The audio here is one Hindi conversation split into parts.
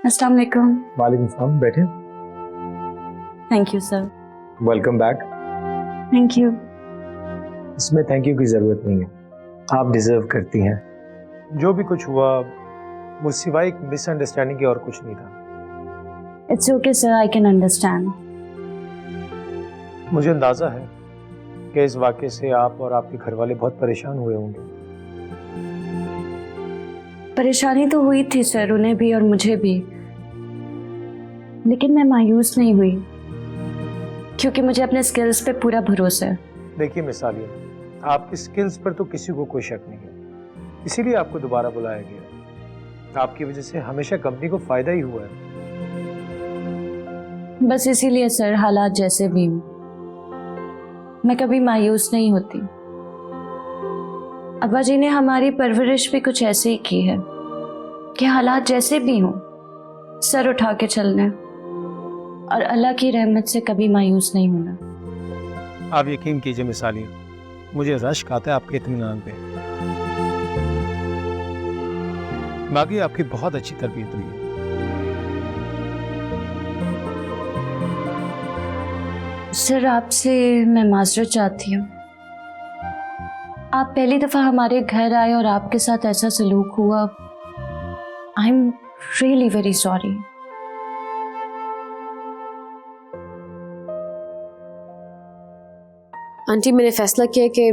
अस्सलाम वालेकुम। वालेकुम सलाम, बैठे। Thank you sir. Welcome back. Thank you. इसमें थैंक यू की ज़रूरत नहीं है, आप डिज़र्व करती हैं। जो भी कुछ हुआ वो सिवाय एक मिसअंडरस्टैंडिंग के और कुछ नहीं था। It's okay sir, I can understand. मुझे अंदाज़ा है कि इस वाक़े से आप और आपके घर वाले बहुत परेशान हुए होंगे। परेशानी तो हुई थी सर, उन्हें भी और मुझे भी, लेकिन मैं मायूस नहीं हुई क्योंकि मुझे अपने स्किल्स पे पूरा भरोसा है। देखिए मिस आलिया, आपकी स्किल्स पर तो किसी को कोई शक नहीं है, इसीलिए आपको दोबारा बुलाया गया। आपकी वजह से हमेशा कंपनी को फ़ायदा ही हुआ है। बस इसीलिए सर, हालात जैसे भी हों मैं कभी मायूस नहीं होती। अब्बा जी ने हमारी परवरिश भी कुछ ऐसे ही की है कि हालात जैसे भी हों सर उठा के चलना है और अल्लाह की रहमत से कभी मायूस नहीं होना। आप यकीन कीजिए मिस आलिया, मुझे रश्क आता है आपके इत्मीनान पे। बाकी आपकी बहुत अच्छी तरबियत हुई है। सर आपसे मैं माजरत चाहती हूँ। आप पहली दफा हमारे घर आए और आपके साथ ऐसा सलूक हुआ। I am really very sorry. Aunty, मैंने फैसला किया कि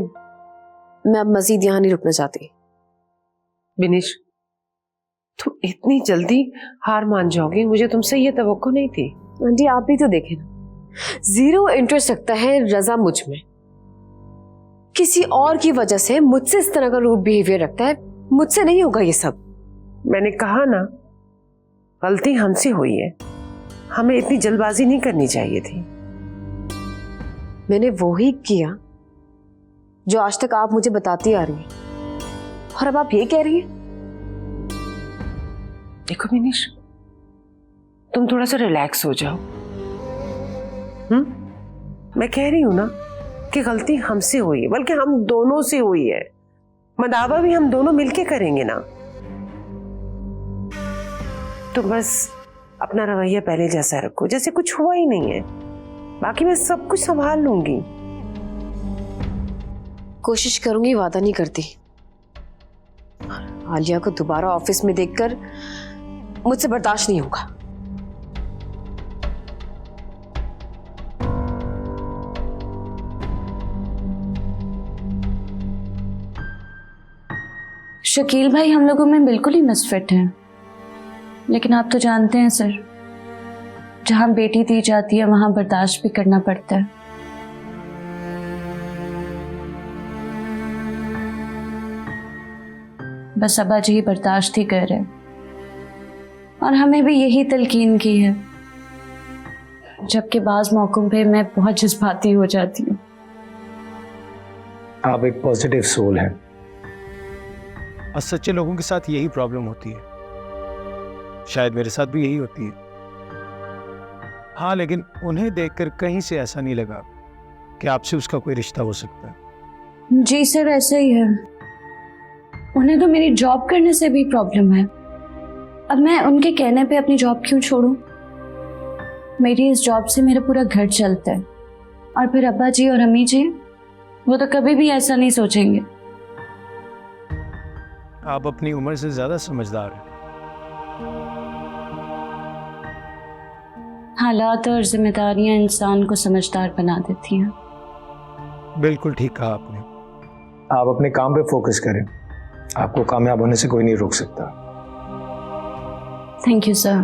मैं अब मजीद यहाँ नहीं रुकना चाहती। बिनिश, तुम इतनी जल्दी हार मान जाओगी, मुझे तुमसे ये तवक्को नहीं थी। आंटी आप भी तो देखें ना, 0 इंटरेस्ट रखता है रजा मुझ में, किसी और की वजह से मुझसे इस तरह का रूड बिहेवियर रखता है। मुझसे नहीं होगा ये सब। मैंने कहा ना, गलती हमसे हुई है, हमें इतनी जल्दबाजी नहीं करनी चाहिए थी। मैंने वो ही किया जो आज तक आप मुझे बताती आ रही हैं, और अब आप ये कह रही हैं। देखो बिनिश, तुम थोड़ा सा रिलैक्स हो जाओ। मैं कह रही हूं ना कि गलती हमसे हुई है, बल्कि हम दोनों से हुई है। मदावा भी हम दोनों मिलके करेंगे ना। तो बस अपना रवैया पहले जैसा रखो, जैसे कुछ हुआ ही नहीं है। बाकी मैं सब कुछ संभाल लूंगी। कोशिश करूंगी, वादा नहीं करती। आलिया को दोबारा ऑफिस में देखकर मुझसे बर्दाश्त नहीं होगा। शकील भाई हम लोगों में बिल्कुल ही मिसफिट हैं, लेकिन आप तो जानते हैं सर, जहां बेटी दी जाती है वहां बर्दाश्त भी करना पड़ता है। बस अब्बा जी बर्दाश्त ही कर रहे हैं और हमें भी यही तलकीन की है, जबकि बाज मौकों पे मैं बहुत जज्बाती हो जाती हूँ। आप एक पॉजिटिव सोल हैं और सच्चे लोगों के साथ यही प्रॉब्लम होती है। शायद मेरे साथ भी यही होती है। हाँ, लेकिन उन्हें देखकर कहीं से ऐसा नहीं लगा कि आपसे उसका कोई रिश्ता हो सकता है। जी सर, ऐसा ही है। उन्हें तो मेरी जॉब करने से भी प्रॉब्लम है। अब मैं उनके कहने पे अपनी जॉब क्यों छोड़ूं? मेरी इस जॉब से मेरा पूरा घर चलता है। और फिर अब्बा जी और अम्मी जी, वो तो कभी भी ऐसा नहीं सोचेंगे। आप अपनी उम्र से ज्यादा समझदार हैं। हालात और जिम्मेदारियां इंसान को समझदार बना देती हैं। बिल्कुल ठीक कहा आपने। आप अपने काम पे फोकस करें, आपको कामयाब होने से कोई नहीं रोक सकता। Thank you sir.